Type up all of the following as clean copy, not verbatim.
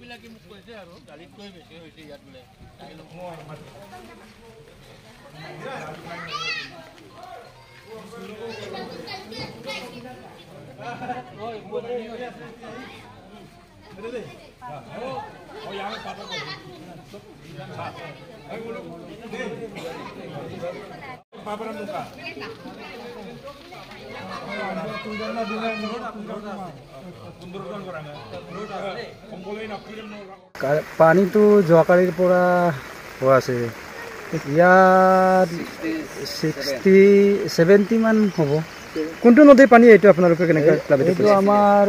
বিলাকে মোক কৈছে আৰু গালিতকৈ বেছি হৈছে ইয়াত বোলে পানীটো যোৱাকালিৰ পৰা হোৱা আছে ইয়াত 60-70 মান হ'ব কোনটো নদীৰ পানী এইটো আপোনালোকে কেনেকৈ এইটো আমাৰ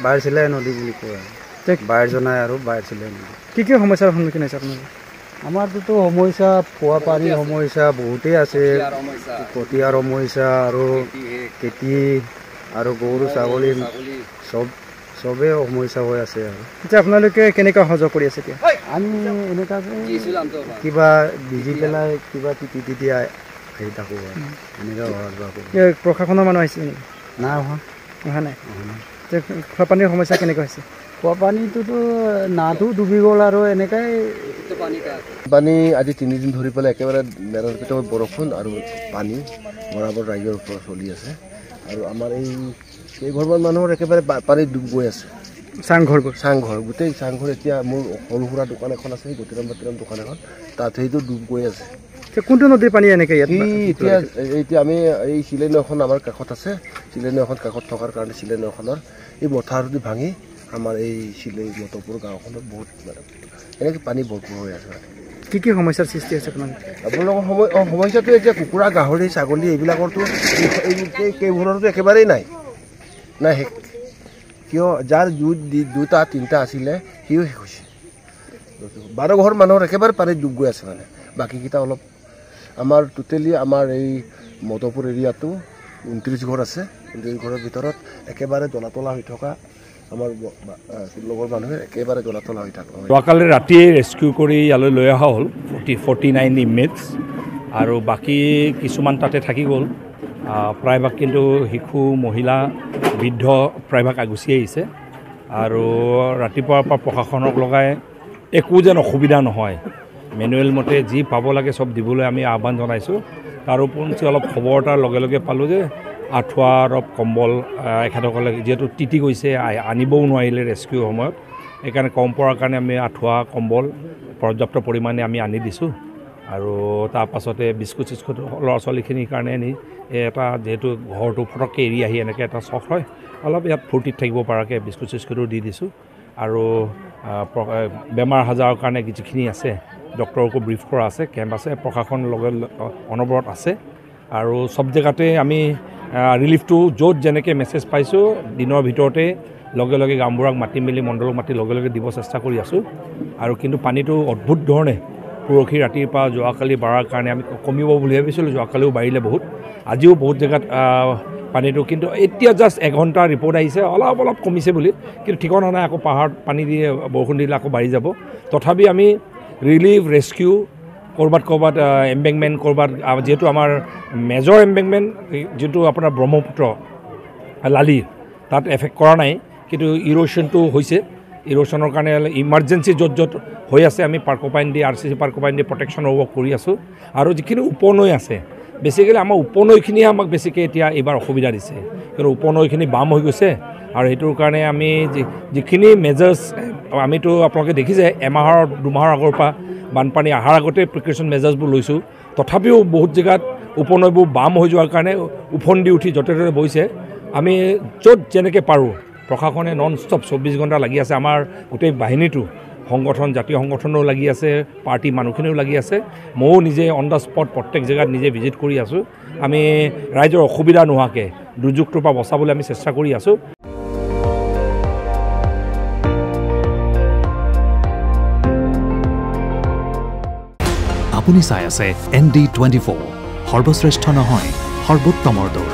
বাইৰচিলাই নদী বুলি কয় বাইৰজনাই আৰু বাইৰচিলাই নদী কি সমস্যাৰ সন্মুখীন হৈছে আপোনালোকে আমাৰটোতো সমস্যা খোৱা পানীৰ সমস্যা বহুতেই আছে কটীয়াৰ সমস্যা আৰু খেতি আৰু গৰু ছাগলী চবেই সমস্যা হৈ আছে আৰু এতিয়া আপোনালোকে কেনেকৈ সহযোগ কৰি আছে এতিয়া আমি এনেকুৱাকৈ কিবা ভিজি পেলাই কিবা টিটি আহি থাকোঁ এনেকৈ প্ৰশাসনৰ মানুহ আহিছে নেকি নাই অহা নাই খোৱা পানীৰ সমস্যা কেনেকুৱা হৈছে খোৱা পানীটোতো নাটো ডুবি গ'ল আৰু এনেকাই পানী আজি 3 দিন ধৰি পেলাই একেবাৰে মেৰৰ ভিতৰত বৰষুণ আৰু পানী বৰাবৰ ৰাইজৰ ওপৰত চলি আছে আৰু আমাৰ এই ঘৰমান মানুহৰ একেবাৰে পানী ডুব গৈ আছে চাংঘৰ গোটেই চাংঘৰ এতিয়া মোৰ সৰু সুৰা দোকান এখন আছে গতিৰাম দোকান এখন তাত সেইটো ডুব গৈ আছে কোনটো নদীৰ পানী এনেকৈ এতিয়া আমি এই চিলাই নৈখন আমাৰ কাষত আছে চিলাই নৈখন কাষত থকাৰ কাৰণে চিলাই নৈখনৰ এই মথাউৰিটো ভাঙি আমাৰ এই চিলাই মতপুৰ গাঁওখনত বহুত এনেকৈ পানী ভৰপূৰ হৈ আছে কি সমস্যাৰ সৃষ্টি হৈছে আপোনালোকৰ সমস্যাটো এতিয়া কুকুৰা গাহৰি ছাগলী এইবিলাকৰতো কেইবোৰতো একেবাৰেই নাই কিয় যাৰ 2-3টা আছিলে সিও শেষ হৈছে 12 ঘৰ মানুহৰ একেবাৰে পানীত ডুব গৈ আছে মানে বাকীকেইটা অলপ আমাৰ টোটেলি আমাৰ এই মধুপুৰ এৰিয়াটো 29 ঘৰ আছে 29 ঘৰৰ ভিতৰত একেবাৰে জলাতলা হৈ থকা আমাৰ লগৰ মানুহে একেবাৰে জলাতলা হৈ থাকে যোৱাকালি ৰাতিয়ে ৰেস্কিউ কৰি ইয়ালৈ লৈ অহা হ'ল 49 ইনমেটছ আৰু বাকী কিছুমান তাতে থাকি গ'ল প্ৰায়ভাগ কিন্তু শিশু মহিলা বৃদ্ধ প্ৰায়ভাগ আগুচি আহিছে আৰু ৰাতিপুৱাৰ পৰা প্ৰশাসনক লগাই একো যেন অসুবিধা নহয় মেনুৱেল মতে যি পাব লাগে সব দিবলৈ আমি আহ্বান জনাইছোঁ তাৰোপৰি অলপ খবৰ এটাৰ লগে লগে পালোঁ যে আঁঠুৱা আৰু কম্বল এখেতসকলে যিহেতু তিতি গৈছে আনিবও নোৱাৰিলে ৰেস্কিউ সময়ত সেইকাৰণে কম পৰাৰ কাৰণে আমি আঁঠুৱা কম্বল পৰ্যাপ্ত পৰিমাণে আমি আনি দিছোঁ আৰু তাৰ পাছতে বিস্কুট ল'ৰা ছোৱালীখিনিৰ কাৰণে আনি এটা যিহেতু ঘৰটো ফটককৈ এৰি আহি এনেকৈ এটা চখ হয় অলপ ইয়াত ফূৰ্তিত থাকিব পৰাকৈ বিস্কুটো দি দিছোঁ আৰু বেমাৰ আজাৰৰ কাৰণে যিখিনি আছে ডক্টৰকো ব্ৰিফ কৰা আছে কেম্প আছে প্ৰশাসন লগে অনবৰত আছে আৰু সব জেগাতে আমি ৰিলিফটো য'ত যেনেকৈ মেছেজ পাইছোঁ দিনৰ ভিতৰতে লগে লগে গাঁওবুঢ়াক মাতি মেলি মণ্ডলক মাতি লগে লগে দিব চেষ্টা কৰি আছোঁ আৰু কিন্তু পানীটো অদ্ভুত ধৰণে পৰহি ৰাতিৰ পৰা যোৱাকালি বাঢ়াৰ কাৰণে আমি কমিব বুলি ভাবিছিলোঁ যোৱাকালিও বাঢ়িলে বহুত আজিও বহুত জেগাত পানীটো কিন্তু এতিয়া জাষ্ট এঘণ্টা ৰিপৰ্ট আহিছে অলপ কমিছে বুলি কিন্তু ঠিকনা নাই আকৌ পাহাৰত পানী দিয়ে বৰষুণ দিলে আকৌ বাঢ়ি যাব তথাপি আমি ৰিলিফ ৰেস্কিউ ক'ৰবাত এম্বেংমেণ্ট ক'ৰবাত যিহেতু আমাৰ মেজৰ এম্বেংমেণ্ট যিটো আপোনাৰ ব্ৰহ্মপুত্ৰ লালি তাত এফেক্ট কৰা নাই কিন্তু ইৰোশ্যনটো হৈছে ইৰোশ্যনৰ কাৰণে ইমাৰ্জেঞ্চি য'ত হৈ আছে আমি পাৰ্কোপাইন দি RCC পাৰ্কোপাইন দি প্ৰটেকশ্যনৰ ৱৰ্ক কৰি আছোঁ আৰু যিখিনি উপনৈ আছে বেছিকেলি আমাৰ উপনৈখিনিয়ে আমাক বেছিকৈ এতিয়া এইবাৰ অসুবিধা দিছে কিন্তু উপনৈখিনি বাম হৈ গৈছে আৰু সেইটোৰ কাৰণে আমি যিখিনি মেজাৰ্ছ আমিতো আপোনালোকে দেখিছে এমাহৰ 2 মাহৰ আগৰ পৰা বানপানী অহাৰ আগতে প্ৰিকশ্যন মেজাৰ্ছবোৰ লৈছোঁ তথাপিও বহুত জেগাত উপনৈবোৰ বাম হৈ যোৱাৰ কাৰণে উফন্দি উঠি য'তে ত'তে বৈছে আমি য'ত যেনেকৈ পাৰোঁ প্ৰশাসনে নন ষ্টপ 24 ঘণ্টা লাগি আছে আমাৰ গোটেই বাহিনীটো সংগঠন জাতীয় সংগঠনো লাগি আছে পাৰ্টি মানুহখিনিও লাগি আছে ময়ো নিজে অন দ্য স্পট প্ৰত্যেক জেগাত নিজে ভিজিট কৰি আছোঁ আমি ৰাইজৰ অসুবিধা নোহোৱাকৈ দুৰ্যোগটোৰ পৰা বচাবলৈ আমি চেষ্টা কৰি আছোঁ আপুনি চাই আছে ND24 সৰ্বশ্ৰেষ্ঠ নহয় সৰ্বোত্তমৰ দৌৰ